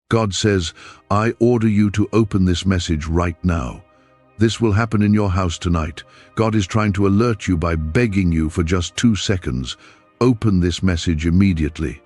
God says, I order you to open this message right now. This will happen in your house tonight. God is trying to alert you by begging you for just 2 seconds. Open this message immediately.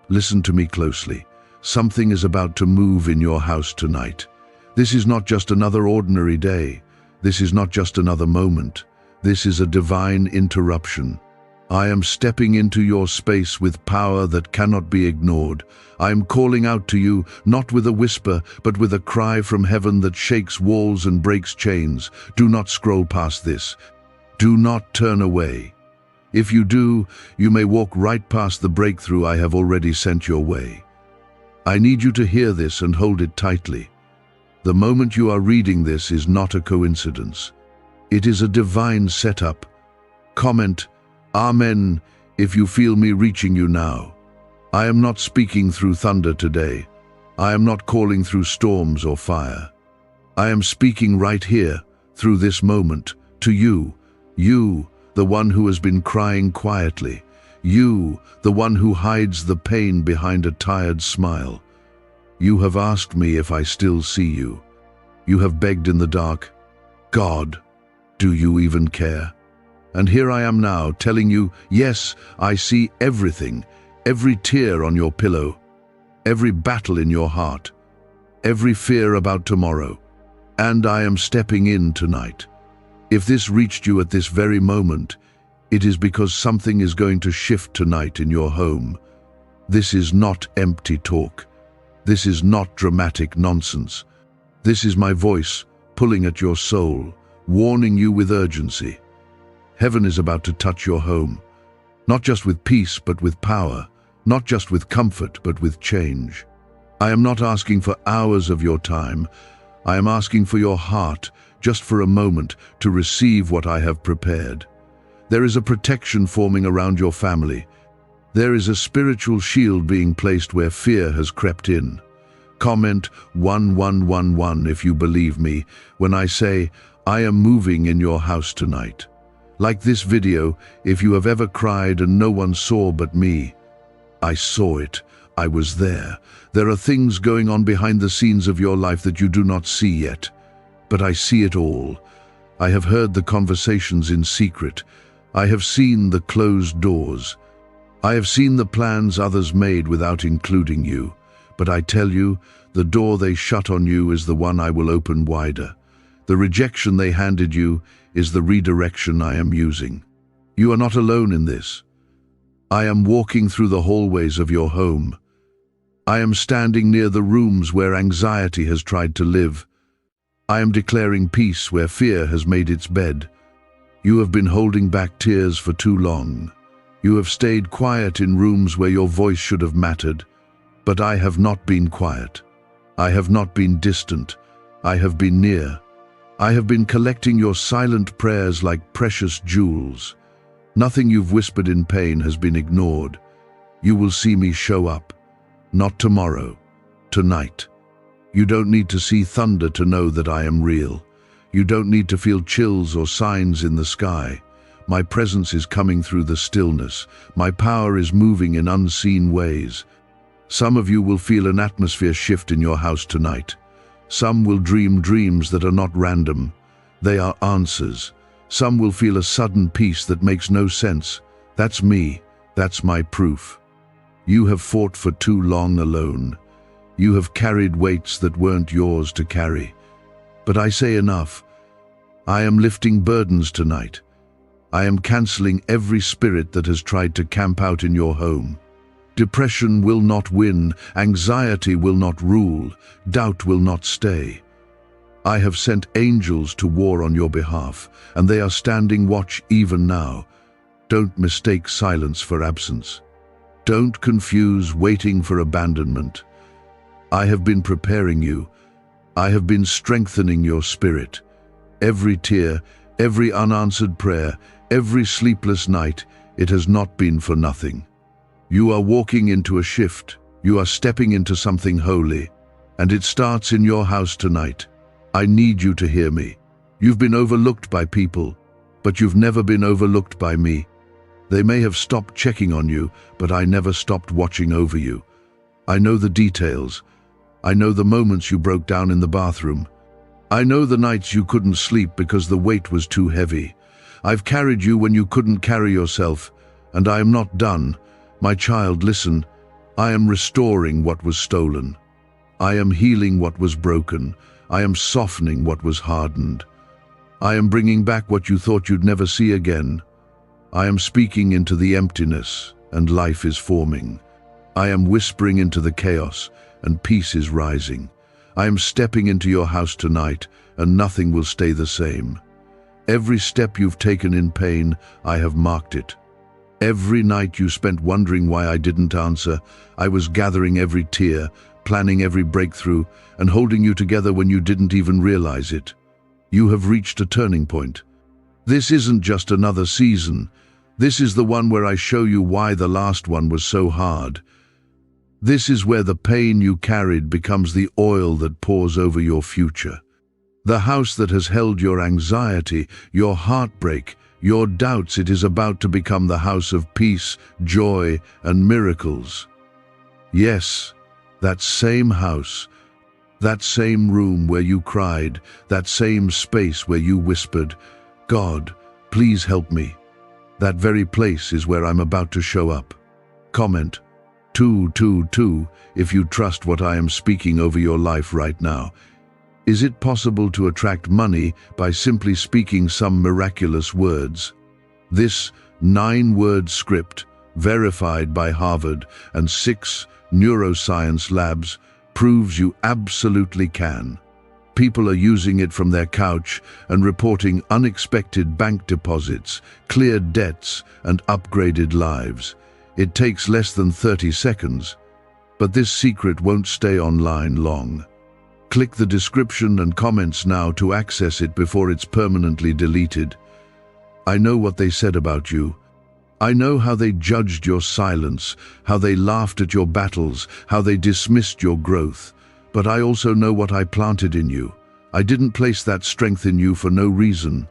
Listen to me closely. Something is about to move in your house tonight. This is not just another ordinary day. This is not just another moment. This is a divine interruption. I am stepping into your space with power that cannot be ignored. I am calling out to you, not with a whisper, but with a cry from heaven that shakes walls and breaks chains. Do not scroll past this. Do not turn away. If you do, you may walk right past the breakthrough I have already sent your way. I need you to hear this and hold it tightly. The moment you are reading this is not a coincidence. It is a divine setup. Comment, Amen, if you feel me reaching you now. I am not speaking through thunder today. I am not calling through storms or fire. I am speaking right here, through this moment, to you, the one who has been crying quietly, you, the one who hides the pain behind a tired smile. You have asked me if I still see you. You have begged in the dark, God, do you even care? And here I am now telling you, yes, I see everything, every tear on your pillow, every battle in your heart, every fear about tomorrow, and I am stepping in tonight. If this reached you at this very moment, it is because something is going to shift tonight in your home. This is not empty talk. This is not dramatic nonsense. This is my voice pulling at your soul, warning you with urgency. Heaven is about to touch your home, not just with peace but with power, not just with comfort but with change. I am not asking for hours of your time. I am asking for your heart, just for a moment, to receive what I have prepared. There is a protection forming around your family. There is a spiritual shield being placed where fear has crept in. Comment 1111 if you believe me when I say, I am moving in your house tonight. Like this video, if you have ever cried and no one saw but me, I saw it. I was there. There are things going on behind the scenes of your life that you do not see yet, but I see it all. I have heard the conversations in secret. I have seen the closed doors. I have seen the plans others made without including you. But I tell you, the door they shut on you is the one I will open wider. The rejection they handed you is the redirection I am using. You are not alone in this. I am walking through the hallways of your home. I am standing near the rooms where anxiety has tried to live. I am declaring peace where fear has made its bed. You have been holding back tears for too long. You have stayed quiet in rooms where your voice should have mattered. But I have not been quiet. I have not been distant. I have been near. I have been collecting your silent prayers like precious jewels. Nothing you've whispered in pain has been ignored. You will see me show up. Not tomorrow. Tonight. You don't need to see thunder to know that I am real. You don't need to feel chills or signs in the sky. My presence is coming through the stillness. My power is moving in unseen ways. Some of you will feel an atmosphere shift in your house tonight. Some will dream dreams that are not random. They are answers. Some will feel a sudden peace that makes no sense. That's me. That's my proof. You have fought for too long alone. You have carried weights that weren't yours to carry. But I say enough. I am lifting burdens tonight. I am canceling every spirit that has tried to camp out in your home. Depression will not win, anxiety will not rule, doubt will not stay. I have sent angels to war on your behalf, and they are standing watch even now. Don't mistake silence for absence. Don't confuse waiting for abandonment. I have been preparing you. I have been strengthening your spirit. Every tear, every unanswered prayer, every sleepless night, it has not been for nothing. You are walking into a shift. You are stepping into something holy. And it starts in your house tonight. I need you to hear me. You've been overlooked by people, but you've never been overlooked by me. They may have stopped checking on you, but I never stopped watching over you. I know the details. I know the moments you broke down in the bathroom. I know the nights you couldn't sleep because the weight was too heavy. I've carried you when you couldn't carry yourself, and I am not done. My child, listen. I am restoring what was stolen. I am healing what was broken. I am softening what was hardened. I am bringing back what you thought you'd never see again. I am speaking into the emptiness, and life is forming. I am whispering into the chaos, and peace is rising. I am stepping into your house tonight, and nothing will stay the same. Every step you've taken in pain, I have marked it. Every night you spent wondering why I didn't answer, I was gathering every tear, planning every breakthrough, and holding you together when you didn't even realize it. You have reached a turning point. This isn't just another season. This is the one where I show you why the last one was so hard. This is where the pain you carried becomes the oil that pours over your future. The house that has held your anxiety, your heartbreak, your doubts, it is about to become the house of peace, joy, and miracles. Yes, that same house, that same room where you cried, that same space where you whispered, "God, please help me." That very place is where I'm about to show up. Comment 222 if you trust what I am speaking over your life right now. Is it possible to attract money by simply speaking some miraculous words? This 9-word script, verified by Harvard and 6 neuroscience labs, proves you absolutely can. People are using it from their couch and reporting unexpected bank deposits, cleared debts, and upgraded lives. It takes less than 30 seconds, but this secret won't stay online long. Click the description and comments now to access it before it's permanently deleted. I know what they said about you. I know how they judged your silence, how they laughed at your battles, how they dismissed your growth. But I also know what I planted in you. I didn't place that strength in you for no reason.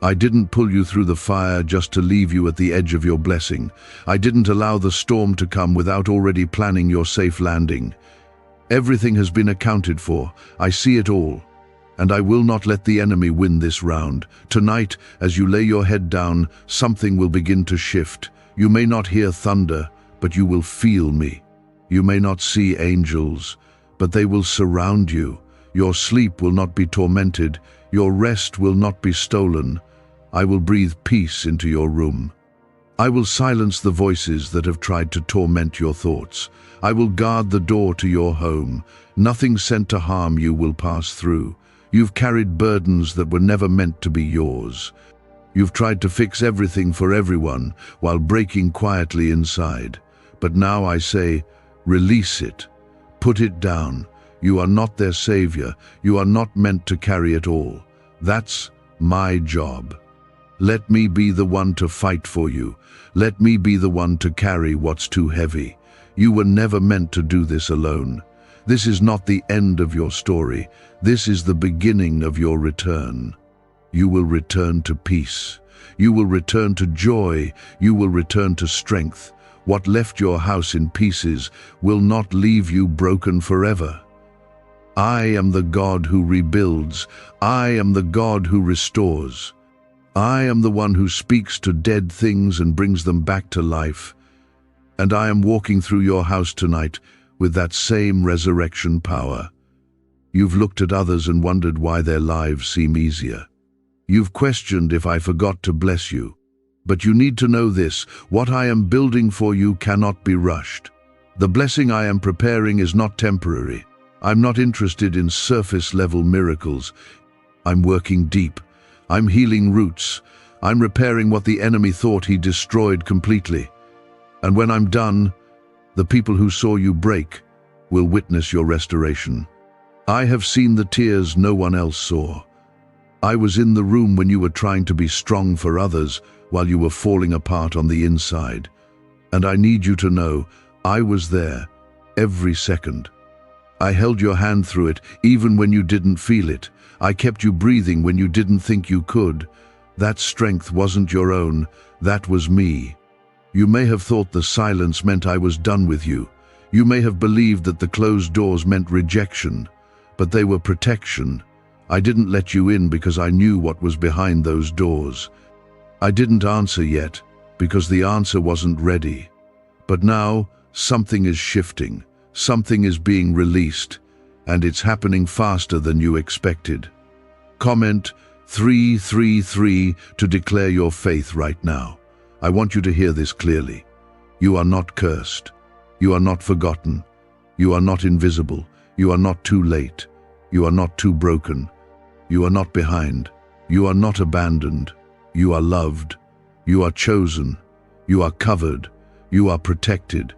I didn't pull you through the fire just to leave you at the edge of your blessing. I didn't allow the storm to come without already planning your safe landing. Everything has been accounted for. I see it all. And I will not let the enemy win this round. Tonight, as you lay your head down, something will begin to shift. You may not hear thunder, but you will feel me. You may not see angels, but they will surround you. Your sleep will not be tormented. Your rest will not be stolen. I will breathe peace into your room. I will silence the voices that have tried to torment your thoughts. I will guard the door to your home. Nothing sent to harm you will pass through. You've carried burdens that were never meant to be yours. You've tried to fix everything for everyone while breaking quietly inside. But now I say, release it. Put it down. You are not their savior. You are not meant to carry it all. That's my job. Let me be the one to fight for you. Let me be the one to carry what's too heavy. You were never meant to do this alone. This is not the end of your story. This is the beginning of your return. You will return to peace. You will return to joy. You will return to strength. What left your house in pieces will not leave you broken forever. I am the God who rebuilds. I am the God who restores. I am the one who speaks to dead things and brings them back to life. And I am walking through your house tonight with that same resurrection power. You've looked at others and wondered why their lives seem easier. You've questioned if I forgot to bless you. But you need to know this: what I am building for you cannot be rushed. The blessing I am preparing is not temporary. I'm not interested in surface-level miracles. I'm working deep. I'm healing roots. I'm repairing what the enemy thought he destroyed completely. And when I'm done, the people who saw you break will witness your restoration. I have seen the tears no one else saw. I was in the room when you were trying to be strong for others while you were falling apart on the inside. And I need you to know, I was there, every second. I held your hand through it, even when you didn't feel it. I kept you breathing when you didn't think you could. That strength wasn't your own, that was me. You may have thought the silence meant I was done with you. You may have believed that the closed doors meant rejection, but they were protection. I didn't let you in because I knew what was behind those doors. I didn't answer yet because the answer wasn't ready. But now, something is shifting, something is being released, and it's happening faster than you expected. Comment 333 to declare your faith right now. I want you to hear this clearly. You are not cursed. You are not forgotten. You are not invisible. You are not too late. You are not too broken. You are not behind. You are not abandoned. You are loved. You are chosen. You are covered. You are protected.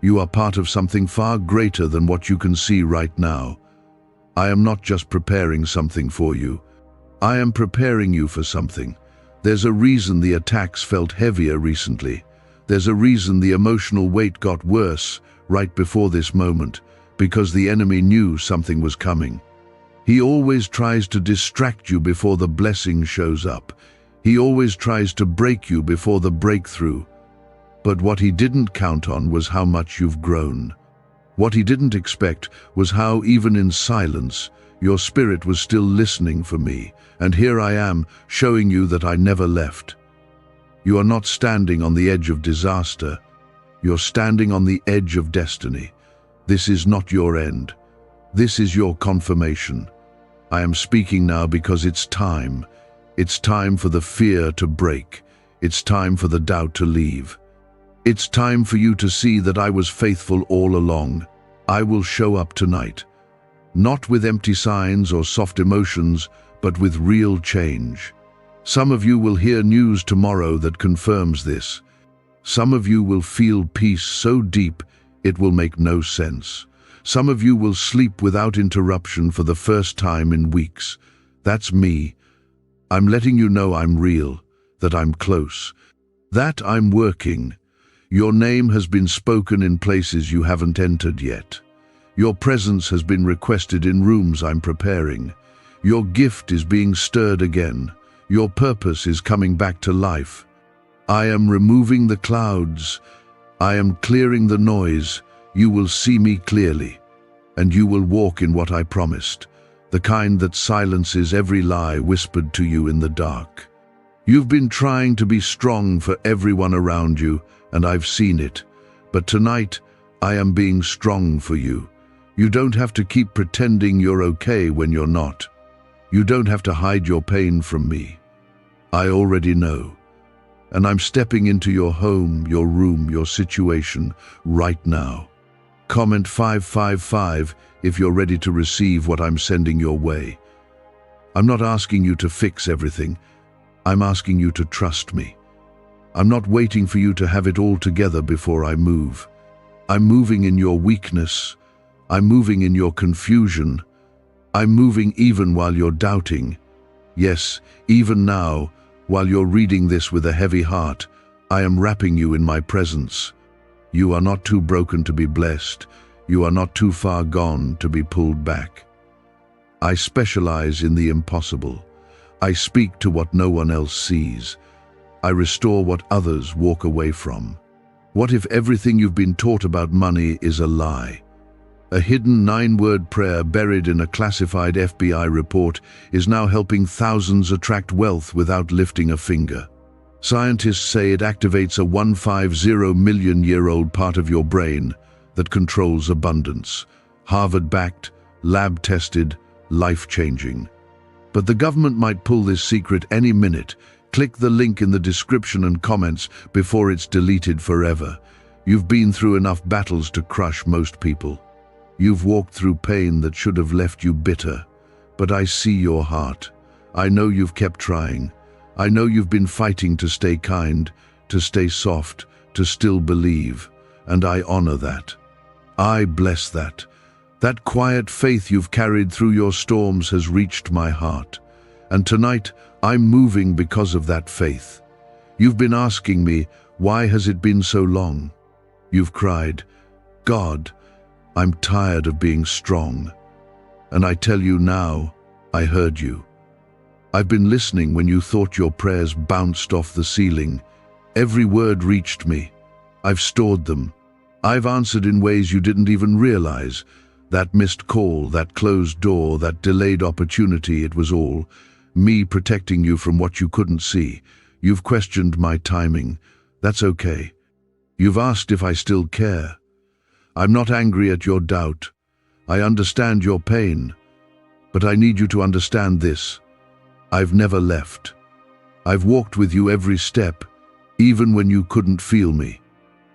You are part of something far greater than what you can see right now. I am not just preparing something for you. I am preparing you for something. There's a reason the attacks felt heavier recently. There's a reason the emotional weight got worse right before this moment, because the enemy knew something was coming. He always tries to distract you before the blessing shows up. He always tries to break you before the breakthrough. But what he didn't count on was how much you've grown. What he didn't expect was how, even in silence, your spirit was still listening for me, and here I am, showing you that I never left. You are not standing on the edge of disaster. You're standing on the edge of destiny. This is not your end. This is your confirmation. I am speaking now because it's time. It's time for the fear to break. It's time for the doubt to leave. It's time for you to see that I was faithful all along. I will show up tonight. Not with empty signs or soft emotions, but with real change. Some of you will hear news tomorrow that confirms this. Some of you will feel peace so deep it will make no sense. Some of you will sleep without interruption for the first time in weeks. That's me. I'm letting you know I'm real, that I'm close, that I'm working. Your name has been spoken in places you haven't entered yet. Your presence has been requested in rooms I'm preparing. Your gift is being stirred again. Your purpose is coming back to life. I am removing the clouds. I am clearing the noise. You will see me clearly, and you will walk in what I promised, the kind that silences every lie whispered to you in the dark. You've been trying to be strong for everyone around you, and I've seen it. But tonight, I am being strong for you. You don't have to keep pretending you're okay when you're not. You don't have to hide your pain from me. I already know. And I'm stepping into your home, your room, your situation right now. Comment 555 if you're ready to receive what I'm sending your way. I'm not asking you to fix everything. I'm asking you to trust me. I'm not waiting for you to have it all together before I move. I'm moving in your weakness. I'm moving in your confusion. I'm moving even while you're doubting. Yes, even now, while you're reading this with a heavy heart, I am wrapping you in my presence. You are not too broken to be blessed. You are not too far gone to be pulled back. I specialize in the impossible. I speak to what no one else sees. I restore what others walk away from. What if everything you've been taught about money is a lie? A hidden 9-word prayer buried in a classified FBI report is now helping thousands attract wealth without lifting a finger. Scientists say it activates a 150-million-year-old part of your brain that controls abundance. Harvard-backed, lab-tested, life-changing. But the government might pull this secret any minute. Click the link in the description and comments before it's deleted forever. You've been through enough battles to crush most people. You've walked through pain that should have left you bitter. But I see your heart. I know you've kept trying. I know you've been fighting to stay kind, to stay soft, to still believe. And I honor that. I bless that. That quiet faith you've carried through your storms has reached my heart. And tonight, I'm moving because of that faith. You've been asking me, why has it been so long? You've cried, God, I'm tired of being strong. And I tell you now, I heard you. I've been listening when you thought your prayers bounced off the ceiling. Every word reached me. I've stored them. I've answered in ways you didn't even realize. That missed call, that closed door, that delayed opportunity, it was all me protecting you from what you couldn't see. You've questioned my timing. That's okay. You've asked if I still care. I'm not angry at your doubt. I understand your pain. But I need you to understand this. I've never left. I've walked with you every step, even when you couldn't feel me.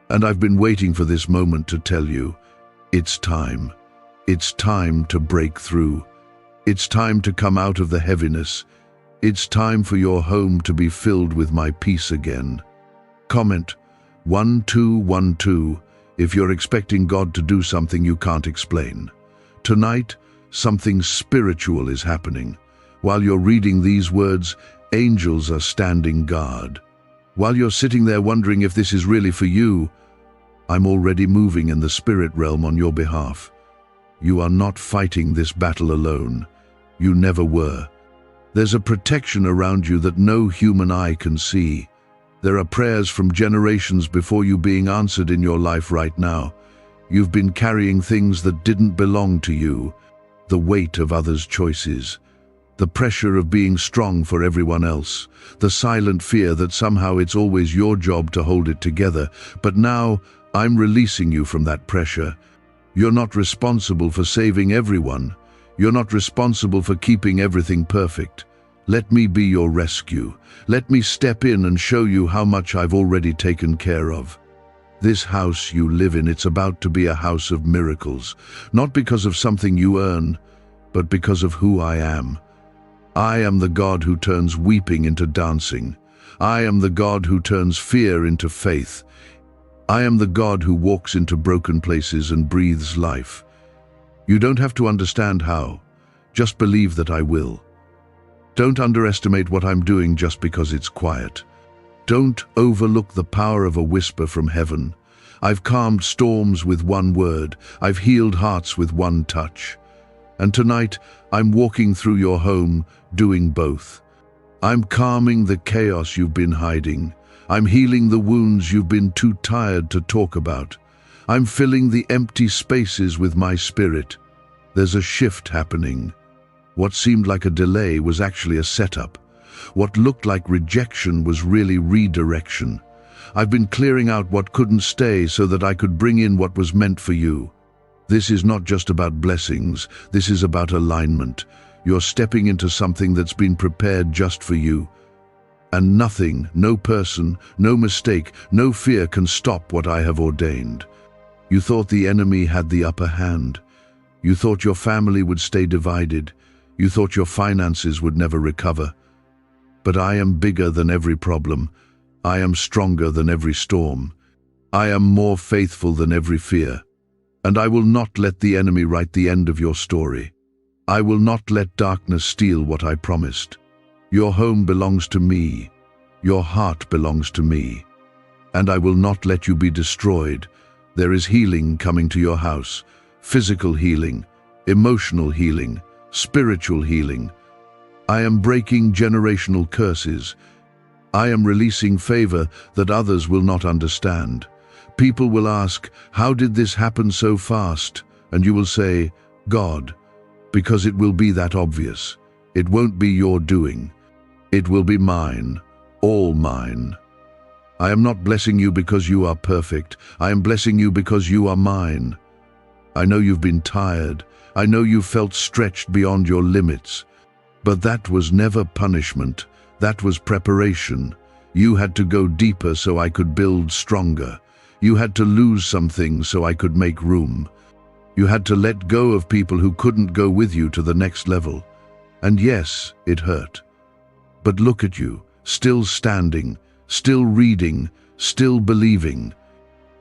And I've been waiting for this moment to tell you, it's time. It's time to break through. It's time to come out of the heaviness. It's time for your home to be filled with my peace again. Comment 1212 if you're expecting God to do something you can't explain. Tonight, something spiritual is happening. While you're reading these words, angels are standing guard. While you're sitting there wondering if this is really for you, I'm already moving in the spirit realm on your behalf. You are not fighting this battle alone. You never were. There's a protection around you that no human eye can see. There are prayers from generations before you being answered in your life right now. You've been carrying things that didn't belong to you, the weight of others' choices, the pressure of being strong for everyone else, the silent fear that somehow it's always your job to hold it together. But now, I'm releasing you from that pressure. You're not responsible for saving everyone. You're not responsible for keeping everything perfect. Let me be your rescue. Let me step in and show you how much I've already taken care of. This house you live in, it's about to be a house of miracles, not because of something you earn, but because of who I am. I am the God who turns weeping into dancing. I am the God who turns fear into faith. I am the God who walks into broken places and breathes life. You don't have to understand how. Just believe that I will. Don't underestimate what I'm doing just because it's quiet. Don't overlook the power of a whisper from heaven. I've calmed storms with one word. I've healed hearts with one touch. And tonight, I'm walking through your home, doing both. I'm calming the chaos you've been hiding. I'm healing the wounds you've been too tired to talk about. I'm filling the empty spaces with my spirit. There's a shift happening. What seemed like a delay was actually a setup. What looked like rejection was really redirection. I've been clearing out what couldn't stay so that I could bring in what was meant for you. This is not just about blessings, this is about alignment. You're stepping into something that's been prepared just for you. And nothing, no person, no mistake, no fear can stop what I have ordained. You thought the enemy had the upper hand. You thought your family would stay divided. You thought your finances would never recover. But I am bigger than every problem. I am stronger than every storm. I am more faithful than every fear. And I will not let the enemy write the end of your story. I will not let darkness steal what I promised. Your home belongs to me. Your heart belongs to me. And I will not let you be destroyed. There is healing coming to your house. Physical healing, emotional healing, spiritual healing. I am breaking generational curses. I am releasing favor that others will not understand. People will ask, how did this happen so fast? And you will say, God, because it will be that obvious. It won't be your doing. It will be mine, all mine. I am not blessing you because you are perfect. I am blessing you because you are mine. I know you've been tired. I know you felt stretched beyond your limits. But that was never punishment. That was preparation. You had to go deeper so I could build stronger. You had to lose some things so I could make room. You had to let go of people who couldn't go with you to the next level. And yes, it hurt. But look at you, still standing, still reading, still believing.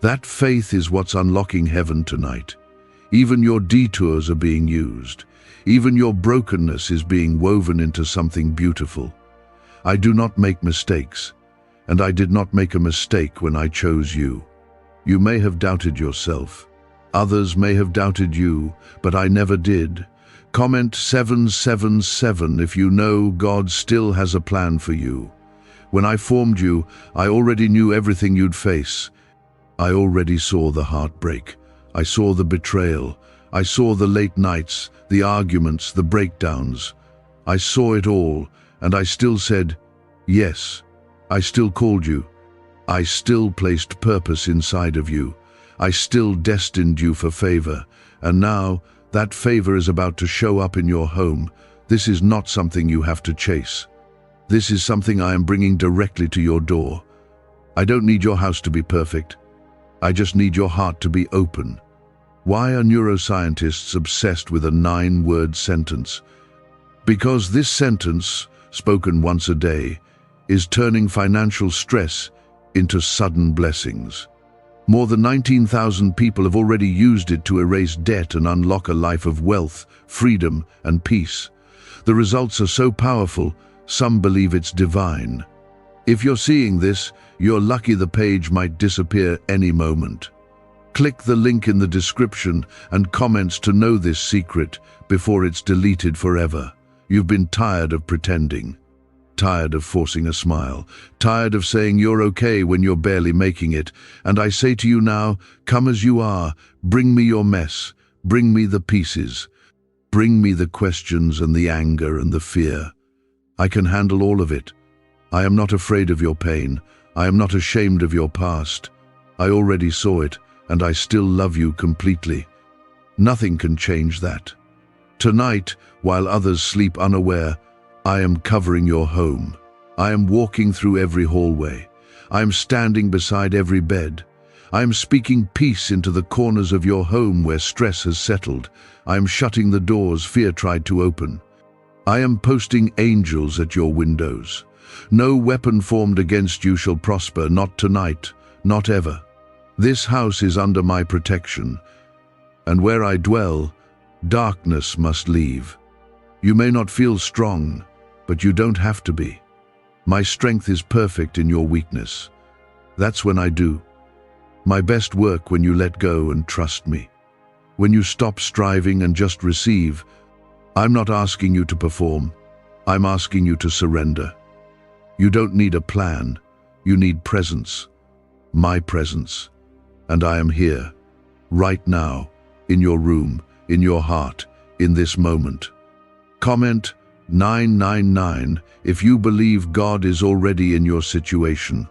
That faith is what's unlocking heaven tonight. Even your detours are being used. Even your brokenness is being woven into something beautiful. I do not make mistakes, and I did not make a mistake when I chose you. You may have doubted yourself. Others may have doubted you, but I never did. Comment 777 if you know God still has a plan for you. When I formed you, I already knew everything you'd face. I already saw the heartbreak. I saw the betrayal. I saw the late nights, the arguments, the breakdowns. I saw it all, and I still said, yes. I still called you. I still placed purpose inside of you. I still destined you for favor. And now, that favor is about to show up in your home. This is not something you have to chase. This is something I am bringing directly to your door. I don't need your house to be perfect. I just need your heart to be open. Why are neuroscientists obsessed with a 9-word sentence? Because this sentence, spoken once a day, is turning financial stress into sudden blessings. More than 19,000 people have already used it to erase debt and unlock a life of wealth, freedom, and peace. The results are so powerful, some believe it's divine. If you're seeing this, you're lucky. The page might disappear any moment. Click the link in the description and comments to know this secret before it's deleted forever. You've been tired of pretending, tired of forcing a smile, tired of saying you're okay when you're barely making it. And I say to you now, come as you are, bring me your mess, bring me the pieces, bring me the questions and the anger and the fear. I can handle all of it. I am not afraid of your pain. I am not ashamed of your past. I already saw it, and I still love you completely. Nothing can change that. Tonight, while others sleep unaware, I am covering your home. I am walking through every hallway. I am standing beside every bed. I am speaking peace into the corners of your home where stress has settled. I am shutting the doors fear tried to open. I am posting angels at your windows. No weapon formed against you shall prosper, not tonight, not ever. This house is under my protection, and where I dwell, darkness must leave. You may not feel strong, but you don't have to be. My strength is perfect in your weakness. That's when I do my best work, when you let go and trust me. When you stop striving and just receive. I'm not asking you to perform. I'm asking you to surrender. You don't need a plan. You need presence. My presence. And I am here, right now, in your room, in your heart, in this moment. Comment 999 if you believe God is already in your situation.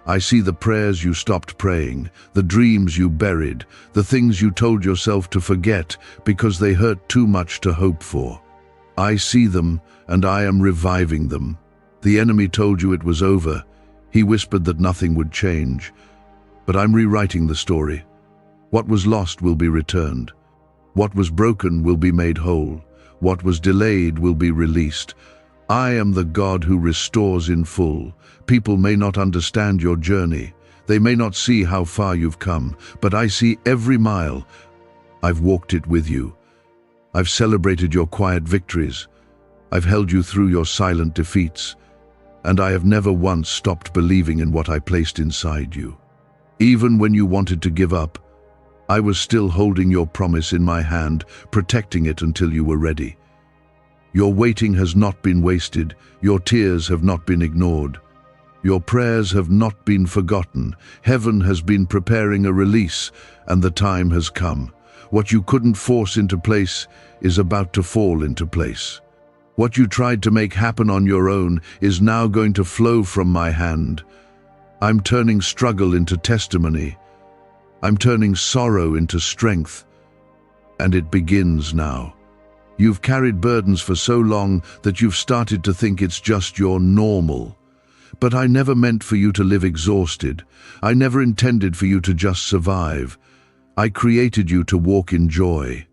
I see the prayers you stopped praying, the dreams you buried, the things you told yourself to forget because they hurt too much to hope for. I see them, and I am reviving them. The enemy told you it was over. He whispered that nothing would change. But I'm rewriting the story. What was lost will be returned. What was broken will be made whole. What was delayed will be released. I am the God who restores in full. People may not understand your journey. They may not see how far you've come, but I see every mile. I've walked it with you. I've celebrated your quiet victories. I've held you through your silent defeats. And I have never once stopped believing in what I placed inside you. Even when you wanted to give up, I was still holding your promise in my hand, protecting it until you were ready. Your waiting has not been wasted. Your tears have not been ignored. Your prayers have not been forgotten. Heaven has been preparing a release, and the time has come. What you couldn't force into place is about to fall into place. What you tried to make happen on your own is now going to flow from my hand. I'm turning struggle into testimony. I'm turning sorrow into strength. And it begins now. You've carried burdens for so long that you've started to think it's just your normal. But I never meant for you to live exhausted. I never intended for you to just survive. I created you to walk in joy.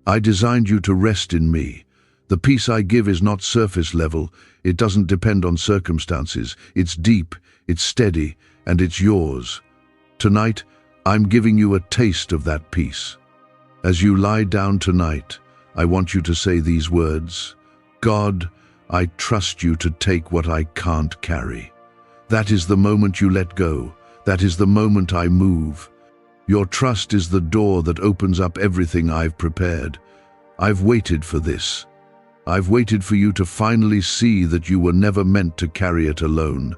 I designed you to rest in me. The peace I give is not surface level. It doesn't depend on circumstances. It's deep, it's steady, and it's yours. Tonight, I'm giving you a taste of that peace. As you lie down tonight, I want you to say these words: God, I trust you to take what I can't carry. That is the moment you let go. That is the moment I move. Your trust is the door that opens up everything I've prepared. I've waited for this. I've waited for you to finally see that you were never meant to carry it alone.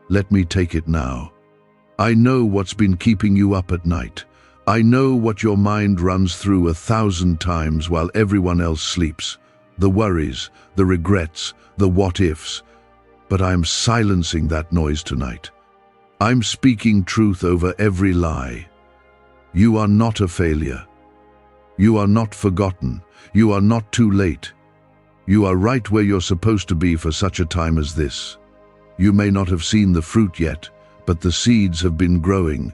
Let me take it now. I know what's been keeping you up at night. I know what your mind runs through 1,000 times while everyone else sleeps. The worries, the regrets, the what-ifs. But I'm silencing that noise tonight. I'm speaking truth over every lie. You are not a failure. You are not forgotten. You are not too late. You are right where you're supposed to be for such a time as this. You may not have seen the fruit yet, but the seeds have been growing.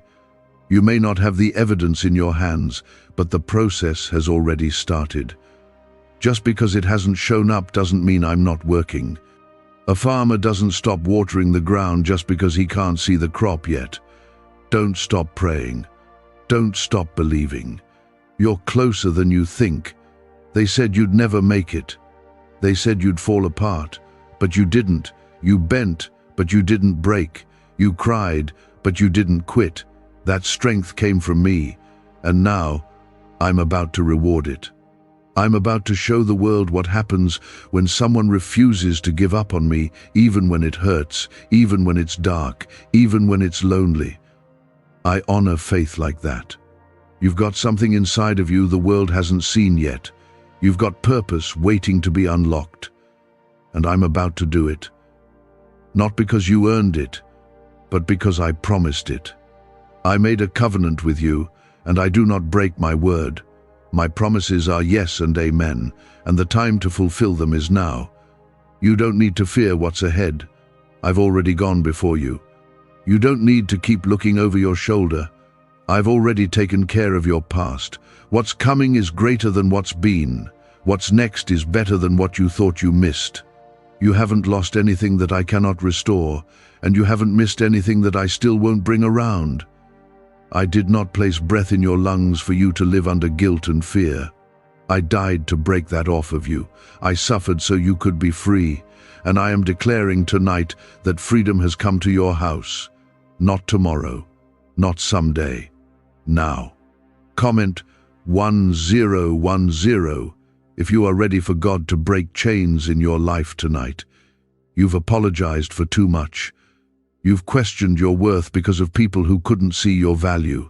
You may not have the evidence in your hands, but the process has already started. Just because it hasn't shown up doesn't mean I'm not working. A farmer doesn't stop watering the ground just because he can't see the crop yet. Don't stop praying. Don't stop believing. You're closer than you think. They said you'd never make it. They said you'd fall apart, but you didn't. You bent, but you didn't break. You cried, but you didn't quit. That strength came from me, and now I'm about to reward it. I'm about to show the world what happens when someone refuses to give up on me, even when it hurts, even when it's dark, even when it's lonely. I honor faith like that. You've got something inside of you the world hasn't seen yet. You've got purpose waiting to be unlocked. And I'm about to do it. Not because you earned it, but because I promised it. I made a covenant with you, and I do not break my word. My promises are yes and amen, and the time to fulfill them is now. You don't need to fear what's ahead. I've already gone before you. You don't need to keep looking over your shoulder. I've already taken care of your past. What's coming is greater than what's been. What's next is better than what you thought you missed. You haven't lost anything that I cannot restore, and you haven't missed anything that I still won't bring around. I did not place breath in your lungs for you to live under guilt and fear. I died to break that off of you. I suffered so you could be free, and I am declaring tonight that freedom has come to your house. Not tomorrow, not someday, now. Comment 1010 if you are ready for God to break chains in your life tonight. You've apologized for too much. You've questioned your worth because of people who couldn't see your value.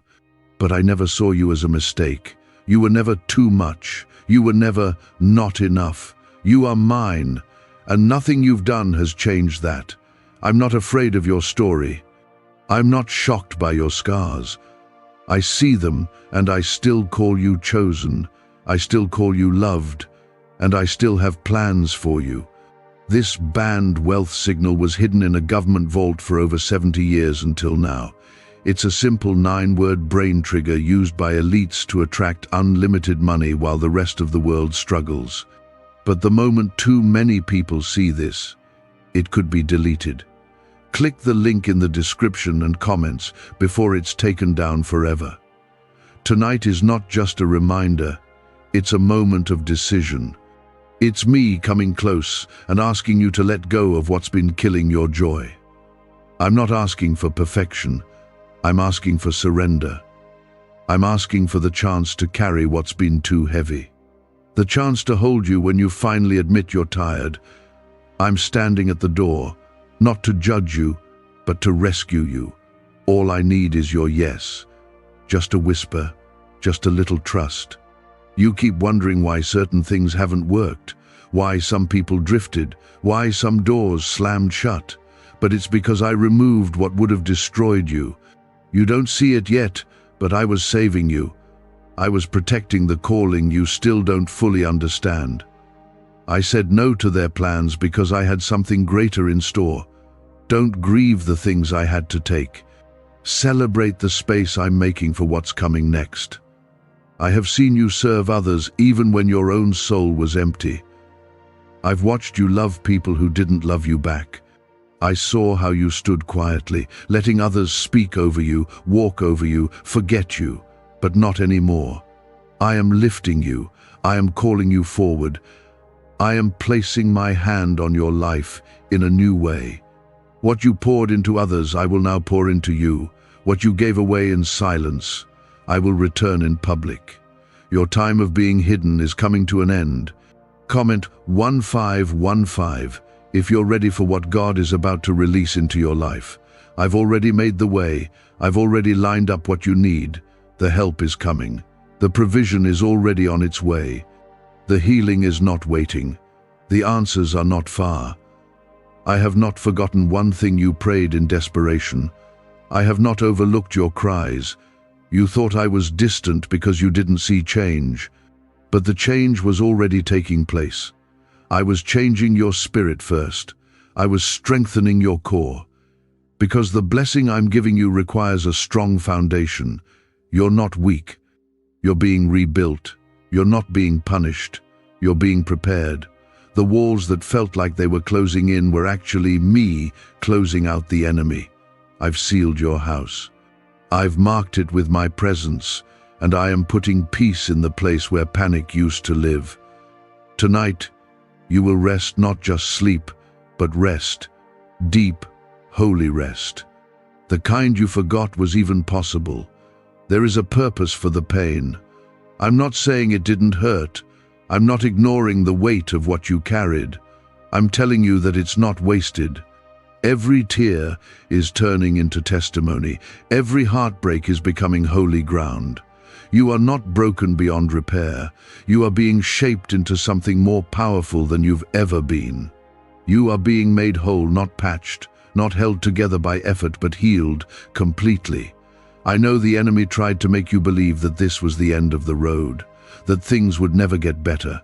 But I never saw you as a mistake. You were never too much. You were never not enough. You are mine, and nothing you've done has changed that. I'm not afraid of your story. I'm not shocked by your scars. I see them, and I still call you chosen. I still call you loved, and I still have plans for you. This banned wealth signal was hidden in a government vault for over 70 years until now. It's a simple 9-word brain trigger used by elites to attract unlimited money while the rest of the world struggles. But the moment too many people see this, it could be deleted. Click the link in the description and comments before it's taken down forever. Tonight is not just a reminder, it's a moment of decision. It's me coming close and asking you to let go of what's been killing your joy. I'm not asking for perfection. I'm asking for surrender. I'm asking for the chance to carry what's been too heavy. The chance to hold you when you finally admit you're tired. I'm standing at the door, not to judge you, but to rescue you. All I need is your yes. Just a whisper, just a little trust. You keep wondering why certain things haven't worked, why some people drifted, why some doors slammed shut. But it's because I removed what would have destroyed you. You don't see it yet, but I was saving you. I was protecting the calling you still don't fully understand. I said no to their plans because I had something greater in store. Don't grieve the things I had to take. Celebrate the space I'm making for what's coming next. I have seen you serve others even when your own soul was empty. I've watched you love people who didn't love you back. I saw how you stood quietly, letting others speak over you, walk over you, forget you, but not anymore. I am lifting you. I am calling you forward. I am placing my hand on your life in a new way. What you poured into others, I will now pour into you. What you gave away in silence, I will return in public. Your time of being hidden is coming to an end. Comment 1515 if you're ready for what God is about to release into your life. I've already made the way. I've already lined up what you need. The help is coming. The provision is already on its way. The healing is not waiting. The answers are not far. I have not forgotten one thing you prayed in desperation. I have not overlooked your cries. You thought I was distant because you didn't see change. But the change was already taking place. I was changing your spirit first. I was strengthening your core. Because the blessing I'm giving you requires a strong foundation. You're not weak. You're being rebuilt. You're not being punished. You're being prepared. The walls that felt like they were closing in were actually me closing out the enemy. I've sealed your house. I've marked it with my presence, and I am putting peace in the place where panic used to live. Tonight, you will rest, not just sleep, but rest. Deep, holy rest. The kind you forgot was even possible. There is a purpose for the pain. I'm not saying it didn't hurt. I'm not ignoring the weight of what you carried. I'm telling you that it's not wasted. Every tear is turning into testimony. Every heartbreak is becoming holy ground. You are not broken beyond repair. You are being shaped into something more powerful than you've ever been. You are being made whole, not patched, not held together by effort, but healed completely. I know the enemy tried to make you believe that this was the end of the road, that things would never get better,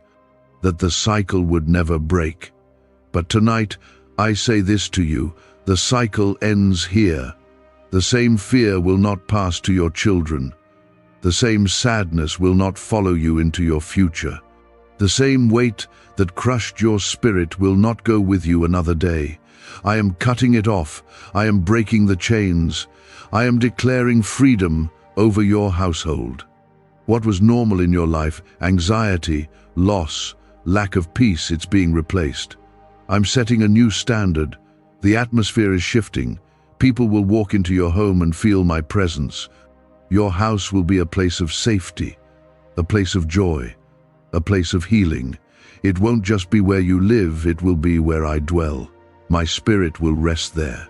that the cycle would never break. But tonight, I say this to you, the cycle ends here. The same fear will not pass to your children. The same sadness will not follow you into your future. The same weight that crushed your spirit will not go with you another day. I am cutting it off. I am breaking the chains. I am declaring freedom over your household. What was normal in your life, anxiety, loss, lack of peace, it's being replaced. I'm setting a new standard. The atmosphere is shifting. People will walk into your home and feel my presence. Your house will be a place of safety, a place of joy, a place of healing. It won't just be where you live, it will be where I dwell. My spirit will rest there.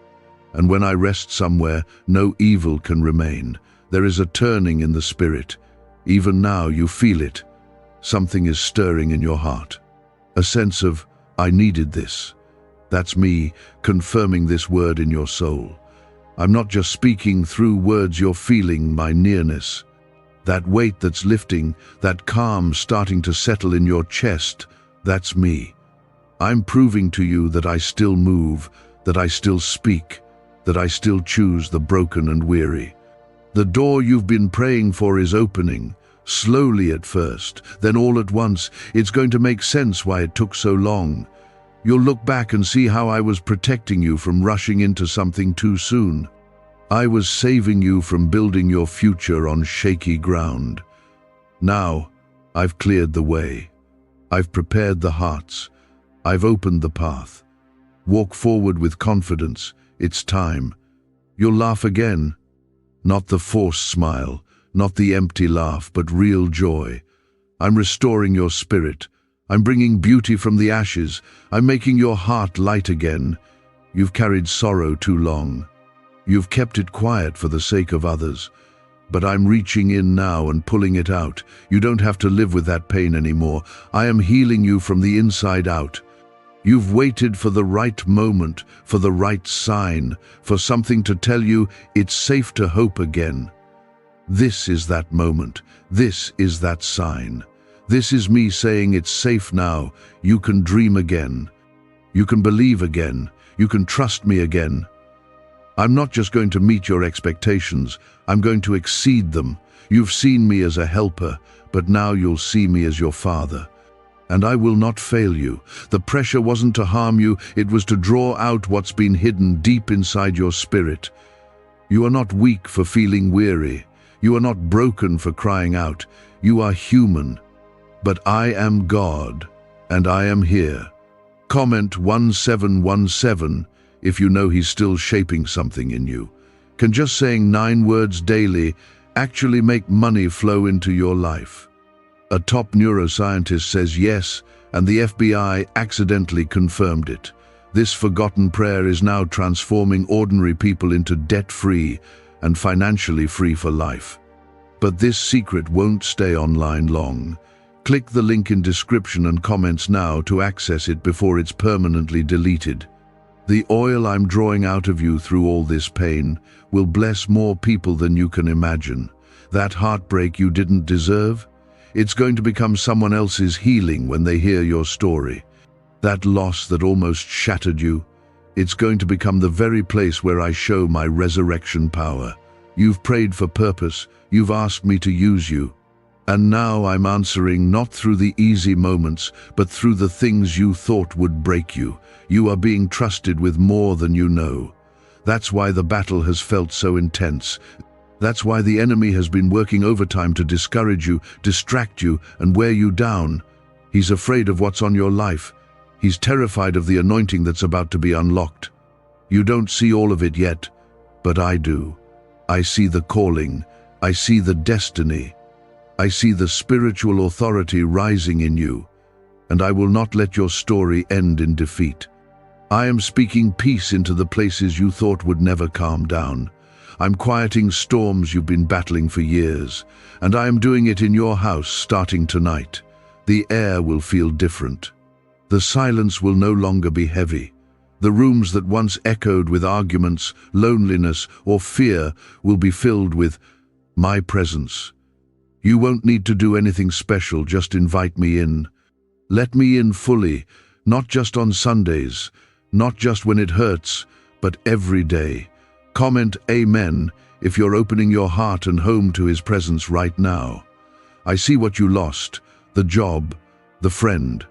And when I rest somewhere, no evil can remain. There is a turning in the spirit. Even now you feel it. Something is stirring in your heart. A sense of, I needed this. That's me confirming this word in your soul. I'm not just speaking through words, you're feeling my nearness. That weight that's lifting, that calm starting to settle in your chest, that's me. I'm proving to you that I still move, that I still speak, that I still choose the broken and weary. The door you've been praying for is opening, slowly at first, then all at once. It's going to make sense why it took so long. You'll look back and see how I was protecting you from rushing into something too soon. I was saving you from building your future on shaky ground. Now, I've cleared the way. I've prepared the hearts. I've opened the path. Walk forward with confidence. It's time. You'll laugh again. Not the forced smile, not the empty laugh, but real joy. I'm restoring your spirit. I'm bringing beauty from the ashes. I'm making your heart light again. You've carried sorrow too long. You've kept it quiet for the sake of others. But I'm reaching in now and pulling it out. You don't have to live with that pain anymore. I am healing you from the inside out. You've waited for the right moment, for the right sign, for something to tell you it's safe to hope again. This is that moment. This is that sign. This is me saying it's safe now. You can dream again. You can believe again. You can trust me again. I'm not just going to meet your expectations. I'm going to exceed them. You've seen me as a helper, but now you'll see me as your father. And I will not fail you. The pressure wasn't to harm you, it was to draw out what's been hidden deep inside your spirit. You are not weak for feeling weary. You are not broken for crying out. You are human. But I am God, and I am here. Comment 1717 if you know He's still shaping something in you. Can just saying 9 words daily actually make money flow into your life? A top neuroscientist says yes, and the FBI accidentally confirmed it. This forgotten prayer is now transforming ordinary people into debt-free and financially free for life. But this secret won't stay online long. Click the link in description and comments now to access it before it's permanently deleted. The oil I'm drawing out of you through all this pain will bless more people than you can imagine. That heartbreak you didn't deserve, it's going to become someone else's healing when they hear your story. That loss that almost shattered you, it's going to become the very place where I show my resurrection power. You've prayed for purpose, you've asked me to use you. And now I'm answering not through the easy moments, but through the things you thought would break you. You are being trusted with more than you know. That's why the battle has felt so intense. That's why the enemy has been working overtime to discourage you, distract you, and wear you down. He's afraid of what's on your life. He's terrified of the anointing that's about to be unlocked. You don't see all of it yet, but I do. I see the calling. I see the destiny. I see the spiritual authority rising in you, and I will not let your story end in defeat. I am speaking peace into the places you thought would never calm down. I'm quieting storms you've been battling for years, and I am doing it in your house starting tonight. The air will feel different. The silence will no longer be heavy. The rooms that once echoed with arguments, loneliness, or fear will be filled with my presence. You won't need to do anything special, just invite me in. Let me in fully, not just on Sundays, not just when it hurts, but every day. Comment Amen if you're opening your heart and home to His presence right now. I see what you lost, the job, the friend,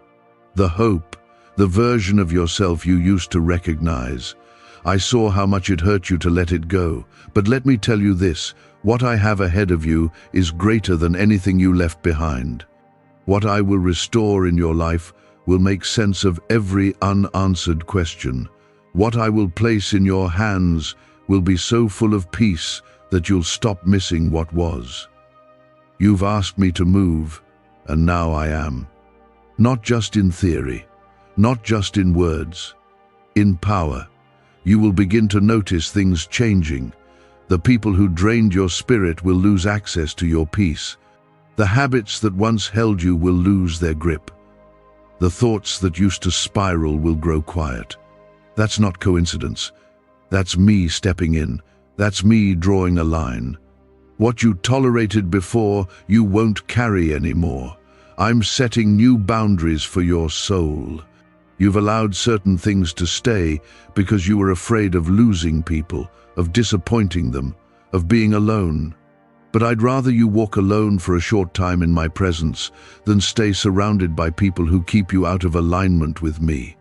the hope, the version of yourself you used to recognize. I saw how much it hurt you to let it go, but let me tell you this, what I have ahead of you is greater than anything you left behind. What I will restore in your life will make sense of every unanswered question. What I will place in your hands will be so full of peace that you'll stop missing what was. You've asked me to move, and now I am. Not just in theory, not just in words, in power. You will begin to notice things changing. The people who drained your spirit will lose access to your peace. The habits that once held you will lose their grip. The thoughts that used to spiral will grow quiet. That's not coincidence. That's me stepping in. That's me drawing a line. What you tolerated before, you won't carry anymore. I'm setting new boundaries for your soul. You've allowed certain things to stay because you were afraid of losing people, of disappointing them, of being alone. But I'd rather you walk alone for a short time in my presence than stay surrounded by people who keep you out of alignment with me.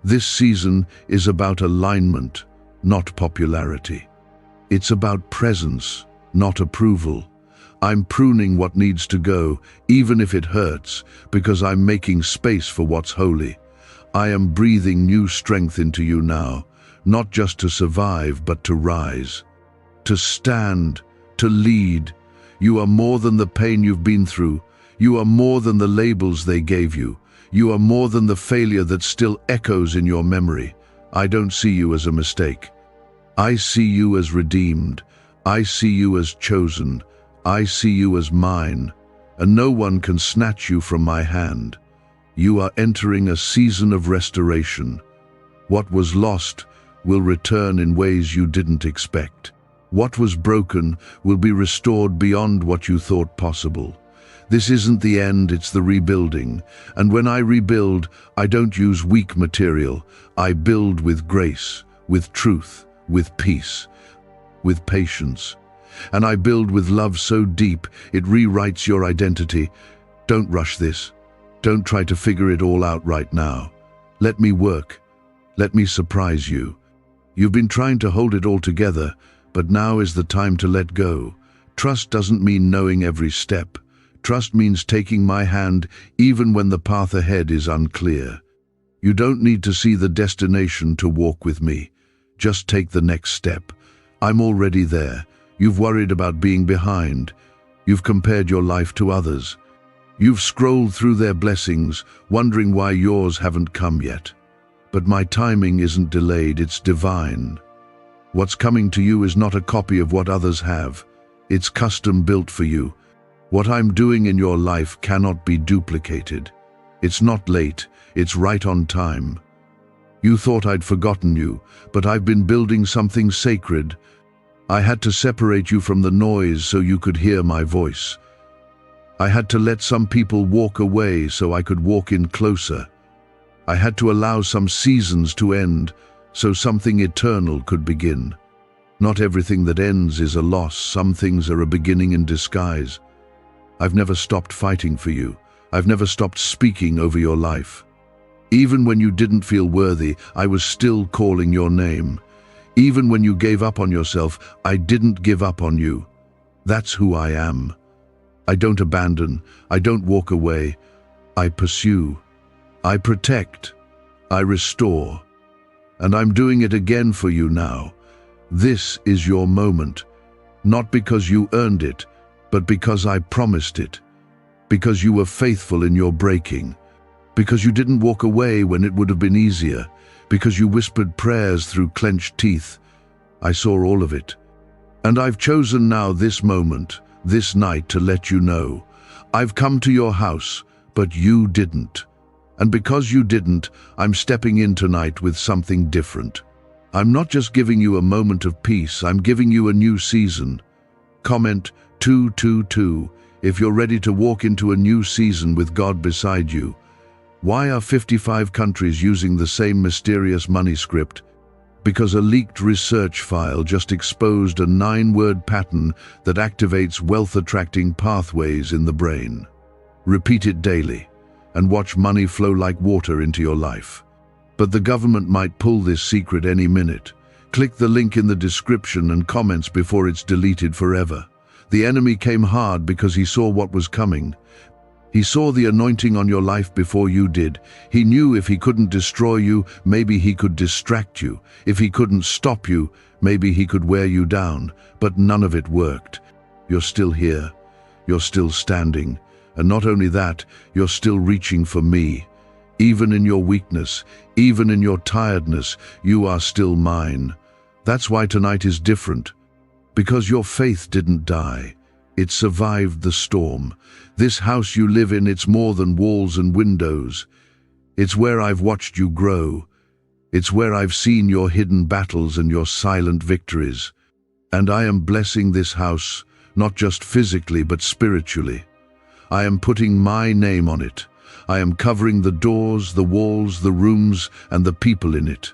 This season is about alignment, not popularity. It's about presence, not approval. I'm pruning what needs to go, even if it hurts, because I'm making space for what's holy. I am breathing new strength into you now, not just to survive, but to rise, to stand, to lead. You are more than the pain you've been through. You are more than the labels they gave you. You are more than the failure that still echoes in your memory. I don't see you as a mistake. I see you as redeemed. I see you as chosen. I see you as mine, and no one can snatch you from my hand. You are entering a season of restoration. What was lost will return in ways you didn't expect. What was broken will be restored beyond what you thought possible. This isn't the end, it's the rebuilding. And when I rebuild, I don't use weak material. I build with grace, with truth, with peace, with patience. And I build with love so deep, it rewrites your identity. Don't rush this. Don't try to figure it all out right now. Let me work. Let me surprise you. You've been trying to hold it all together, but now is the time to let go. Trust doesn't mean knowing every step. Trust means taking my hand even when the path ahead is unclear. You don't need to see the destination to walk with me. Just take the next step. I'm already there. You've worried about being behind. You've compared your life to others. You've scrolled through their blessings, wondering why yours haven't come yet. But my timing isn't delayed, it's divine. What's coming to you is not a copy of what others have. It's custom built for you. What I'm doing in your life cannot be duplicated. It's not late, it's right on time. You thought I'd forgotten you, but I've been building something sacred. I had to separate you from the noise so you could hear my voice. I had to let some people walk away so I could walk in closer. I had to allow some seasons to end so something eternal could begin. Not everything that ends is a loss. Some things are a beginning in disguise. I've never stopped fighting for you. I've never stopped speaking over your life. Even when you didn't feel worthy, I was still calling your name. Even when you gave up on yourself, I didn't give up on you. That's who I am. I don't abandon. I don't walk away. I pursue. I protect. I restore. And I'm doing it again for you now. This is your moment. Not because you earned it, but because I promised it. Because you were faithful in your breaking. Because you didn't walk away when it would have been easier. Because you whispered prayers through clenched teeth. I saw all of it. And I've chosen now this moment, this night, to let you know. I've come to your house, but you didn't. And because you didn't, I'm stepping in tonight with something different. I'm not just giving you a moment of peace, I'm giving you a new season. Comment 222 if you're ready to walk into a new season with God beside you. Why are 55 countries using the same mysterious money script? Because a leaked research file just exposed a 9-word pattern that activates wealth-attracting pathways in the brain. Repeat it daily, and watch money flow like water into your life. But the government might pull this secret any minute. Click the link in the description and comments before it's deleted forever. The enemy came hard because he saw what was coming. He saw the anointing on your life before you did. He knew if he couldn't destroy you, maybe he could distract you. If he couldn't stop you, maybe he could wear you down. But none of it worked. You're still here. You're still standing. And not only that, you're still reaching for me. Even in your weakness, even in your tiredness, you are still mine. That's why tonight is different. Because your faith didn't die. It survived the storm. This house you live in, it's more than walls and windows. It's where I've watched you grow. It's where I've seen your hidden battles and your silent victories. And I am blessing this house, not just physically but spiritually. I am putting my name on it. I am covering the doors, the walls, the rooms, and the people in it.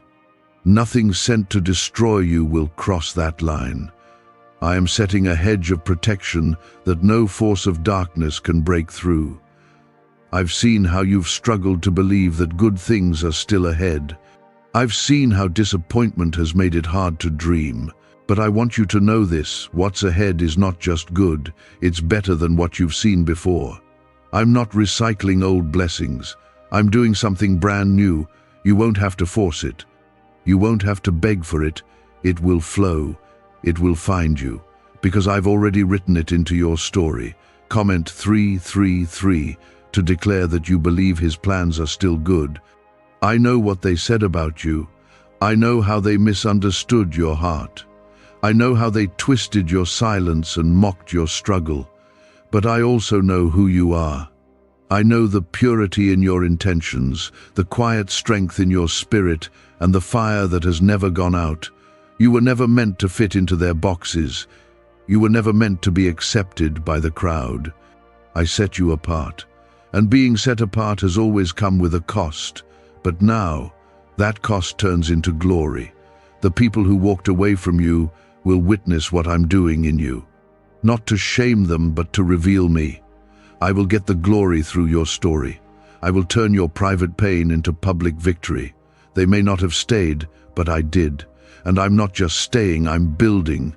Nothing sent to destroy you will cross that line. I am setting a hedge of protection that no force of darkness can break through. I've seen how you've struggled to believe that good things are still ahead. I've seen how disappointment has made it hard to dream. But I want you to know this: what's ahead is not just good, it's better than what you've seen before. I'm not recycling old blessings. I'm doing something brand new. You won't have to force it. You won't have to beg for it. It will flow. It will find you, because I've already written it into your story. Comment 333 to declare that you believe his plans are still good. I know what they said about you. I know how they misunderstood your heart. I know how they twisted your silence and mocked your struggle. But I also know who you are. I know the purity in your intentions, the quiet strength in your spirit, and the fire that has never gone out. You were never meant to fit into their boxes. You were never meant to be accepted by the crowd. I set you apart, and being set apart has always come with a cost. But now, that cost turns into glory. The people who walked away from you will witness what I'm doing in you. Not to shame them, but to reveal me. I will get the glory through your story. I will turn your private pain into public victory. They may not have stayed, but I did. And I'm not just staying, I'm building.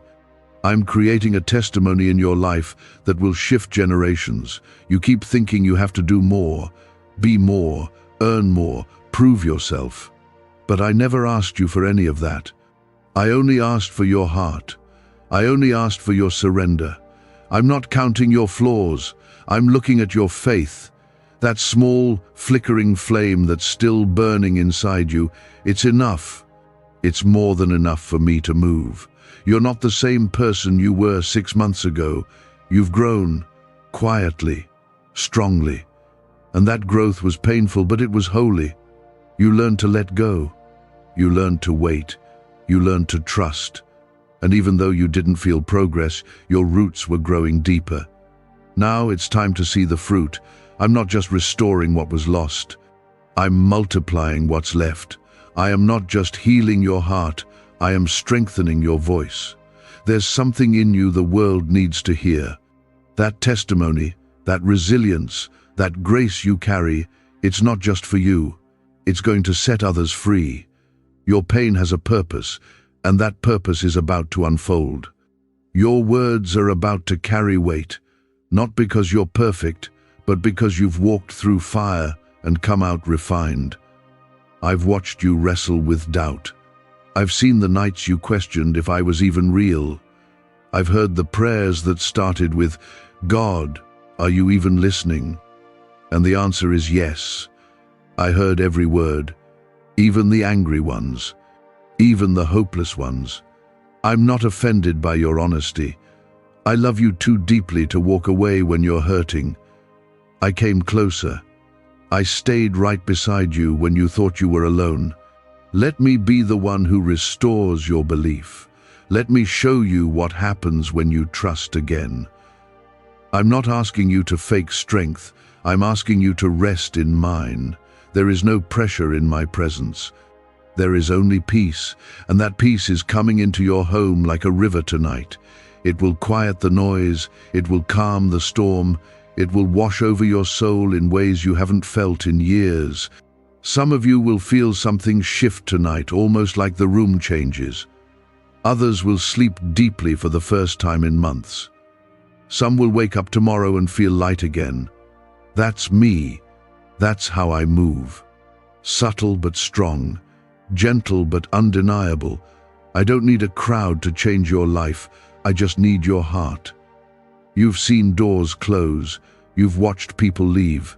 I'm creating a testimony in your life that will shift generations. You keep thinking you have to do more, be more, earn more, prove yourself. But I never asked you for any of that. I only asked for your heart. I only asked for your surrender. I'm not counting your flaws. I'm looking at your faith. That small, flickering flame that's still burning inside you, it's enough. It's more than enough for me to move. You're not the same person you were 6 months ago. You've grown, quietly, strongly. And that growth was painful, but it was holy. You learned to let go. You learned to wait. You learned to trust. And even though you didn't feel progress, your roots were growing deeper. Now it's time to see the fruit. I'm not just restoring what was lost. I'm multiplying what's left. I am not just healing your heart. I am strengthening your voice. There's something in you the world needs to hear. That testimony, that resilience, that grace you carry, it's not just for you. It's going to set others free. Your pain has a purpose, and that purpose is about to unfold. Your words are about to carry weight, not because you're perfect, but because you've walked through fire and come out refined. I've watched you wrestle with doubt. I've seen the nights you questioned if I was even real. I've heard the prayers that started with, "God, are you even listening?" And the answer is yes. I heard every word, even the angry ones, even the hopeless ones. I'm not offended by your honesty. I love you too deeply to walk away when you're hurting. I came closer. I stayed right beside you when you thought you were alone. Let me be the one who restores your belief. Let me show you what happens when you trust again. I'm not asking you to fake strength. I'm asking you to rest in mine. There is no pressure in my presence. There is only peace, and that peace is coming into your home like a river tonight. It will quiet the noise. It will calm the storm. It will wash over your soul in ways you haven't felt in years. Some of you will feel something shift tonight, almost like the room changes. Others will sleep deeply for the first time in months. Some will wake up tomorrow and feel light again. That's me. That's how I move. Subtle but strong, gentle but undeniable. I don't need a crowd to change your life. I just need your heart. You've seen doors close. You've watched people leave.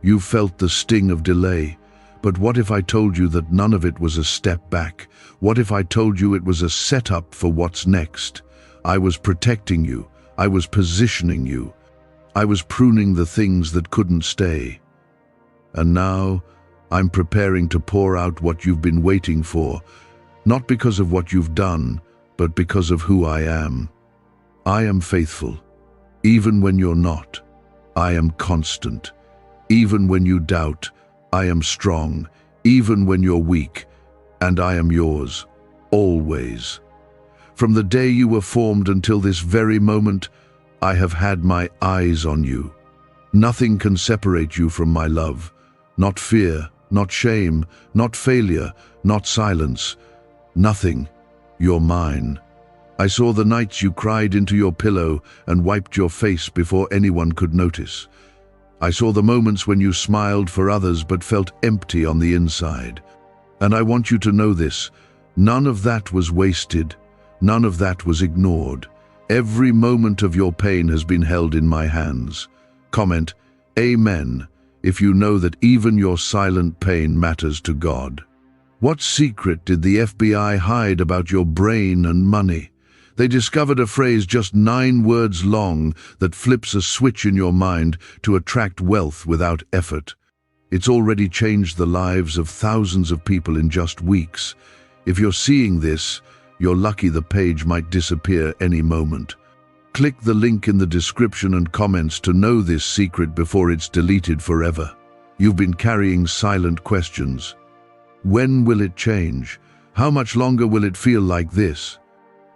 You've felt the sting of delay. But what if I told you that none of it was a step back? What if I told you it was a setup for what's next? I was protecting you. I was positioning you. I was pruning the things that couldn't stay. And now, I'm preparing to pour out what you've been waiting for, not because of what you've done, but because of who I am. I am faithful, even when you're not. I am constant. Even when you doubt, I am strong. Even when you're weak, and I am yours, always. From the day you were formed until this very moment, I have had my eyes on you. Nothing can separate you from my love. Not fear, not shame, not failure, not silence. Nothing. You're mine. I saw the nights you cried into your pillow and wiped your face before anyone could notice. I saw the moments when you smiled for others but felt empty on the inside. And I want you to know this. None of that was wasted. None of that was ignored. Every moment of your pain has been held in my hands. Comment, Amen, if you know that even your silent pain matters to God. What secret did the FBI hide about your brain and money? They discovered a phrase just 9 words long that flips a switch in your mind to attract wealth without effort. It's already changed the lives of thousands of people in just weeks. If you're seeing this, you're lucky the page might disappear any moment. Click the link in the description and comments to know this secret before it's deleted forever. You've been carrying silent questions. When will it change? How much longer will it feel like this?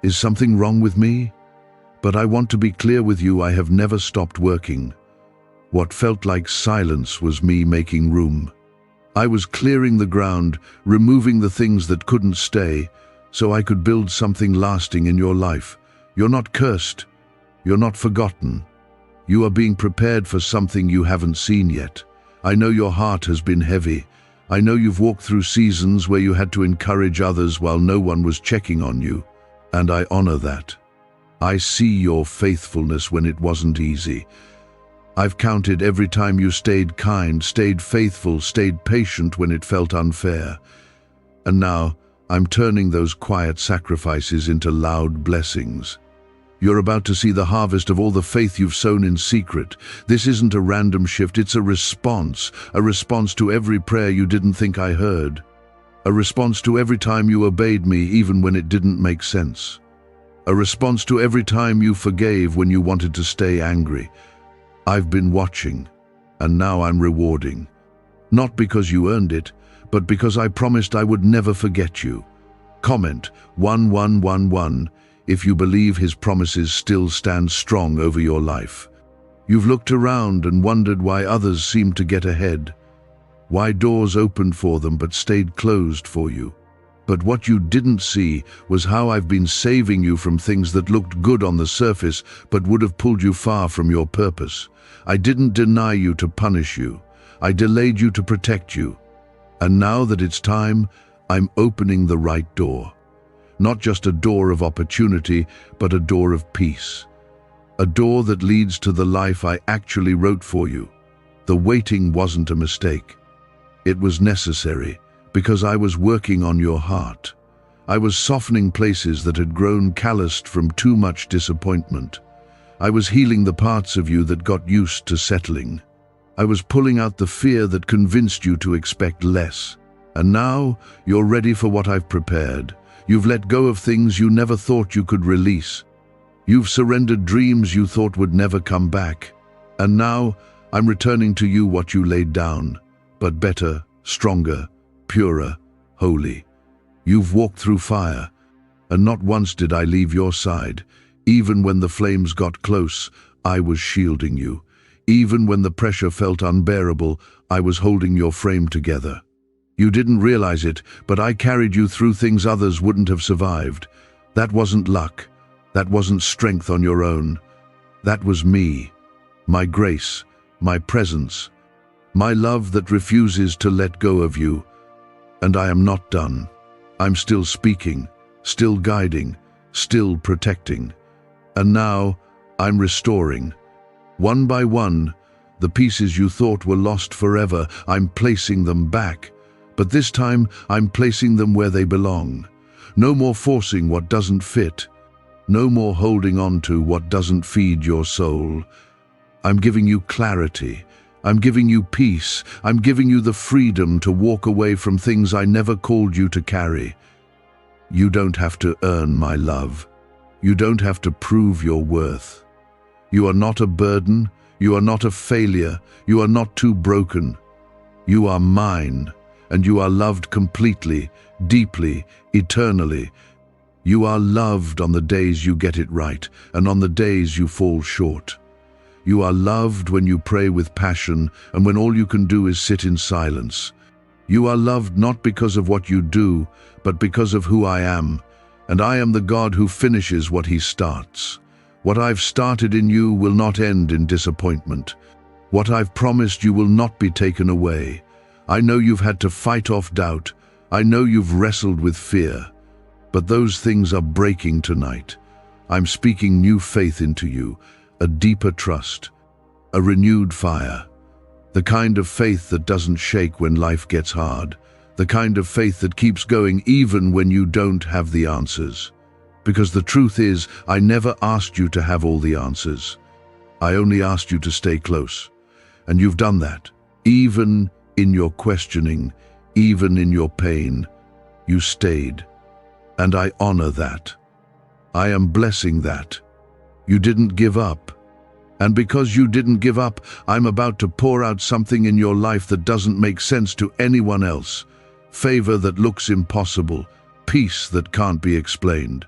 Is something wrong with me? But I want to be clear with you, I have never stopped working. What felt like silence was me making room. I was clearing the ground, removing the things that couldn't stay, so I could build something lasting in your life. You're not cursed. You're not forgotten. You are being prepared for something you haven't seen yet. I know your heart has been heavy. I know you've walked through seasons where you had to encourage others while no one was checking on you. And I honor that. I see your faithfulness when it wasn't easy. I've counted every time you stayed kind, stayed faithful, stayed patient when it felt unfair. And now, I'm turning those quiet sacrifices into loud blessings. You're about to see the harvest of all the faith you've sown in secret. This isn't a random shift, it's a response to every prayer you didn't think I heard. A response to every time you obeyed me even when it didn't make sense. A response to every time you forgave when you wanted to stay angry. I've been watching, and now I'm rewarding. Not because you earned it, but because I promised I would never forget you. Comment 1111 if you believe his promises still stand strong over your life. You've looked around and wondered why others seem to get ahead. Why doors opened for them but stayed closed for you. But what you didn't see was how I've been saving you from things that looked good on the surface but would have pulled you far from your purpose. I didn't deny you to punish you. I delayed you to protect you. And now that it's time, I'm opening the right door. Not just a door of opportunity, but a door of peace. A door that leads to the life I actually wrote for you. The waiting wasn't a mistake. It was necessary, because I was working on your heart. I was softening places that had grown calloused from too much disappointment. I was healing the parts of you that got used to settling. I was pulling out the fear that convinced you to expect less. And now, you're ready for what I've prepared. You've let go of things you never thought you could release. You've surrendered dreams you thought would never come back. And now, I'm returning to you what you laid down, but better, stronger, purer, holy. You've walked through fire, and not once did I leave your side. Even when the flames got close, I was shielding you. Even when the pressure felt unbearable, I was holding your frame together. You didn't realize it, but I carried you through things others wouldn't have survived. That wasn't luck. That wasn't strength on your own. That was me, my grace, my presence, my love that refuses to let go of you. And I am not done. I'm still speaking, still guiding, still protecting. And now, I'm restoring. One by one, the pieces you thought were lost forever, I'm placing them back. But this time, I'm placing them where they belong. No more forcing what doesn't fit. No more holding on to what doesn't feed your soul. I'm giving you clarity. I'm giving you peace. I'm giving you the freedom to walk away from things I never called you to carry. You don't have to earn my love. You don't have to prove your worth. You are not a burden. You are not a failure. You are not too broken. You are mine. And you are loved completely, deeply, eternally. You are loved on the days you get it right, and on the days you fall short. You are loved when you pray with passion, and when all you can do is sit in silence. You are loved not because of what you do, but because of who I am, and I am the God who finishes what he starts. What I've started in you will not end in disappointment. What I've promised you will not be taken away. I know you've had to fight off doubt. I know you've wrestled with fear. But those things are breaking tonight. I'm speaking new faith into you, a deeper trust, a renewed fire. The kind of faith that doesn't shake when life gets hard. The kind of faith that keeps going even when you don't have the answers. Because the truth is, I never asked you to have all the answers. I only asked you to stay close. And you've done that, even in your questioning, even in your pain, you stayed. And I honor that. I am blessing that. You didn't give up. And because you didn't give up, I'm about to pour out something in your life that doesn't make sense to anyone else. Favor that looks impossible. Peace that can't be explained.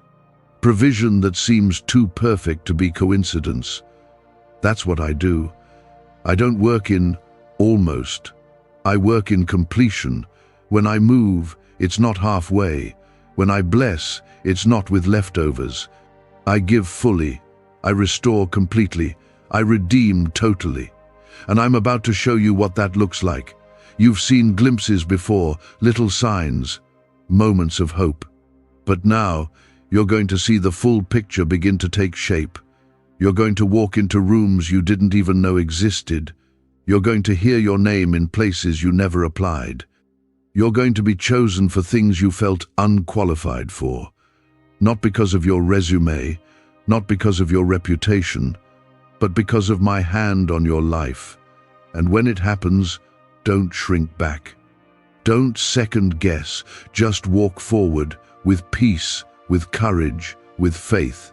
Provision that seems too perfect to be coincidence. That's what I do. I don't work in almost. I work in completion. When I move, it's not halfway. When I bless, it's not with leftovers. I give fully. I restore completely. I redeem totally. And I'm about to show you what that looks like. You've seen glimpses before, little signs, moments of hope. But now, you're going to see the full picture begin to take shape. You're going to walk into rooms you didn't even know existed. You're going to hear your name in places you never applied. You're going to be chosen for things you felt unqualified for. Not because of your resume, not because of your reputation, but because of my hand on your life. And when it happens, don't shrink back. Don't second guess, just walk forward with peace, with courage, with faith.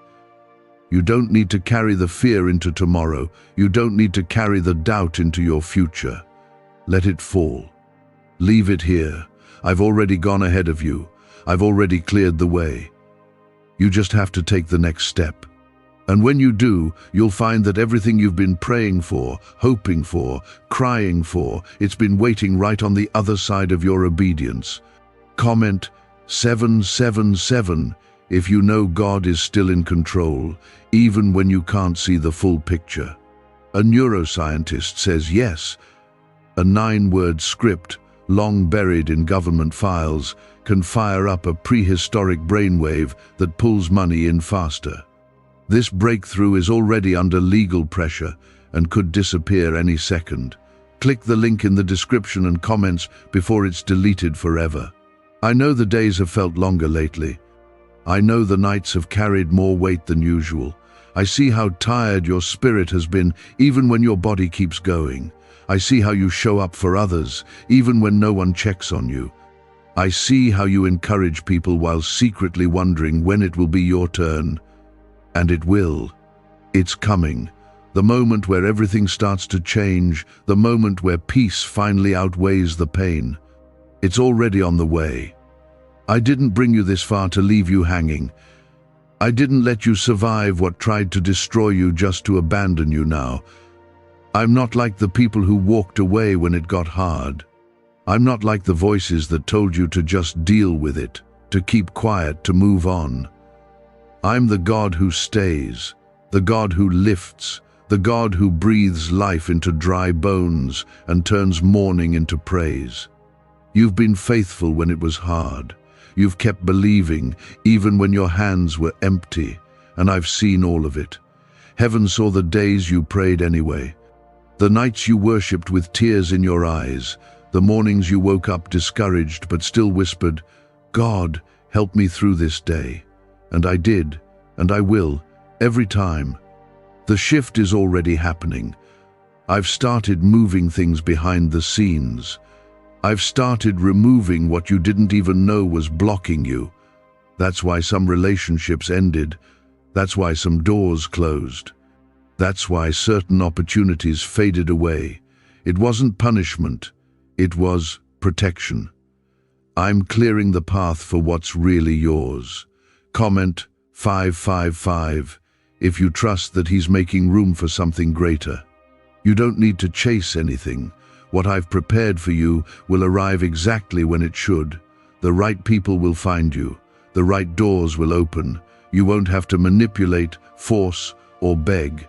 You don't need to carry the fear into tomorrow. You don't need to carry the doubt into your future. Let it fall. Leave it here. I've already gone ahead of you. I've already cleared the way. You just have to take the next step. And when you do, you'll find that everything you've been praying for, hoping for, crying for, it's been waiting right on the other side of your obedience. Comment 777 if you know God is still in control, even when you can't see the full picture. A neuroscientist says yes. A 9-word script, long buried in government files, can fire up a prehistoric brainwave that pulls money in faster. This breakthrough is already under legal pressure and could disappear any second. Click the link in the description and comments before it's deleted forever. I know the days have felt longer lately. I know the nights have carried more weight than usual. I see how tired your spirit has been, even when your body keeps going. I see how you show up for others, even when no one checks on you. I see how you encourage people while secretly wondering when it will be your turn. And it will. It's coming. The moment where everything starts to change, the moment where peace finally outweighs the pain. It's already on the way. I didn't bring you this far to leave you hanging. I didn't let you survive what tried to destroy you just to abandon you now. I'm not like the people who walked away when it got hard. I'm not like the voices that told you to just deal with it, to keep quiet, to move on. I'm the God who stays, the God who lifts, the God who breathes life into dry bones and turns mourning into praise. You've been faithful when it was hard. You've kept believing even when your hands were empty, and I've seen all of it. Heaven saw the days you prayed anyway, the nights you worshipped with tears in your eyes, the mornings you woke up discouraged but still whispered, "God, help me through this day." And I did, and I will, every time. The shift is already happening. I've started moving things behind the scenes. I've started removing what you didn't even know was blocking you. That's why some relationships ended. That's why some doors closed. That's why certain opportunities faded away. It wasn't punishment. It was protection. I'm clearing the path for what's really yours. Comment 555 if you trust that He's making room for something greater. You don't need to chase anything. What I've prepared for you will arrive exactly when it should. The right people will find you. The right doors will open. You won't have to manipulate, force, or beg.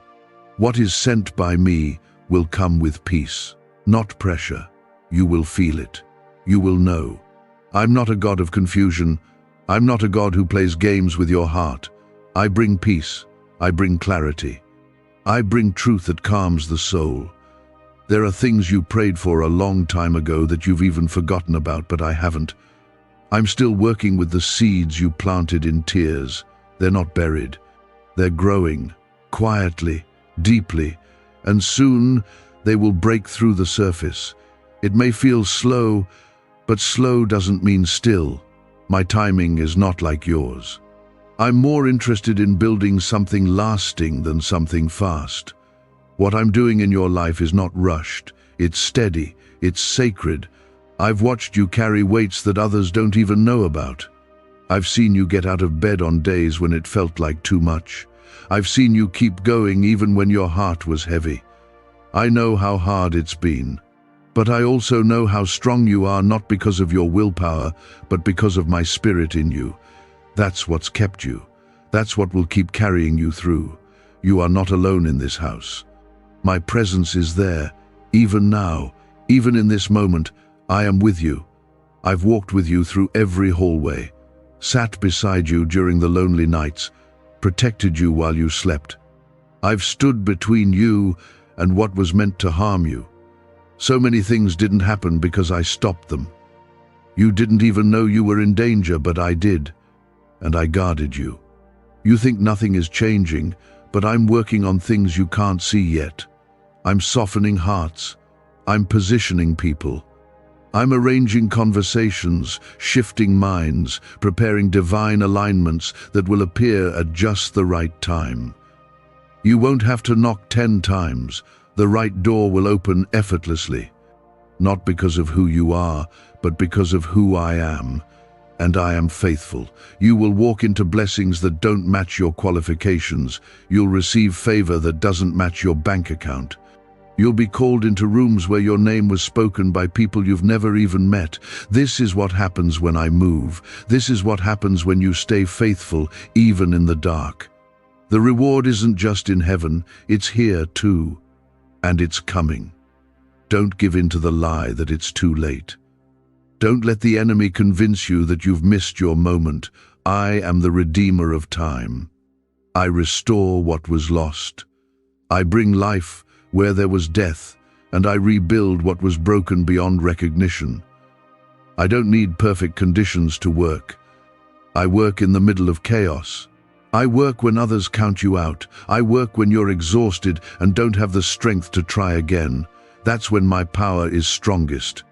What is sent by me will come with peace, not pressure. You will feel it. You will know. I'm not a God of confusion. I'm not a God who plays games with your heart. I bring peace. I bring clarity. I bring truth that calms the soul. There are things you prayed for a long time ago that you've even forgotten about, but I haven't. I'm still working with the seeds you planted in tears. They're not buried. They're growing, quietly, deeply, and soon they will break through the surface. It may feel slow, but slow doesn't mean still. My timing is not like yours. I'm more interested in building something lasting than something fast. What I'm doing in your life is not rushed. It's steady. It's sacred. I've watched you carry weights that others don't even know about. I've seen you get out of bed on days when it felt like too much. I've seen you keep going even when your heart was heavy. I know how hard it's been. But I also know how strong you are, not because of your willpower, but because of my spirit in you. That's what's kept you. That's what will keep carrying you through. You are not alone in this house. My presence is there, even now, even in this moment. I am with you. I've walked with you through every hallway, sat beside you during the lonely nights, protected you while you slept. I've stood between you and what was meant to harm you. So many things didn't happen because I stopped them. You didn't even know you were in danger, but I did, and I guarded you. You think nothing is changing, but I'm working on things you can't see yet. I'm softening hearts. I'm positioning people. I'm arranging conversations, shifting minds, preparing divine alignments that will appear at just the right time. You won't have to knock 10 times. The right door will open effortlessly. Not because of who you are, but because of who I am. And I am faithful. You will walk into blessings that don't match your qualifications. You'll receive favor that doesn't match your bank account. You'll be called into rooms where your name was spoken by people you've never even met. This is what happens when I move. This is what happens when you stay faithful, even in the dark. The reward isn't just in heaven, it's here too. And it's coming. Don't give in to the lie that it's too late. Don't let the enemy convince you that you've missed your moment. I am the Redeemer of time. I restore what was lost. I bring life where there was death, and I rebuild what was broken beyond recognition. I don't need perfect conditions to work. I work in the middle of chaos. I work when others count you out. I work when you're exhausted and don't have the strength to try again. That's when my power is strongest.